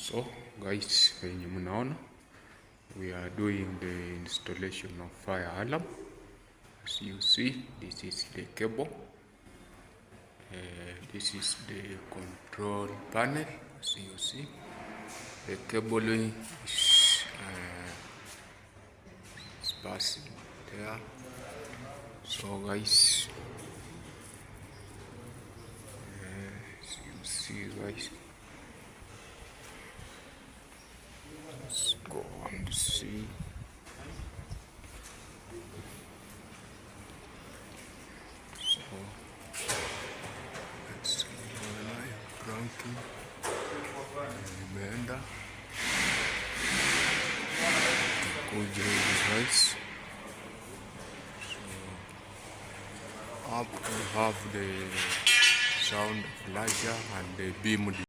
So guys, wenye mnaona we are doing the installation of fire alarm. As you see, this is the cable, this is the control panel. As you see, the cabling is passing there. So guys, as you see guys, let's go and see. So let's see when I am cranking. Imeenda kuja hivi guys. So up we have the sound of laser and the beam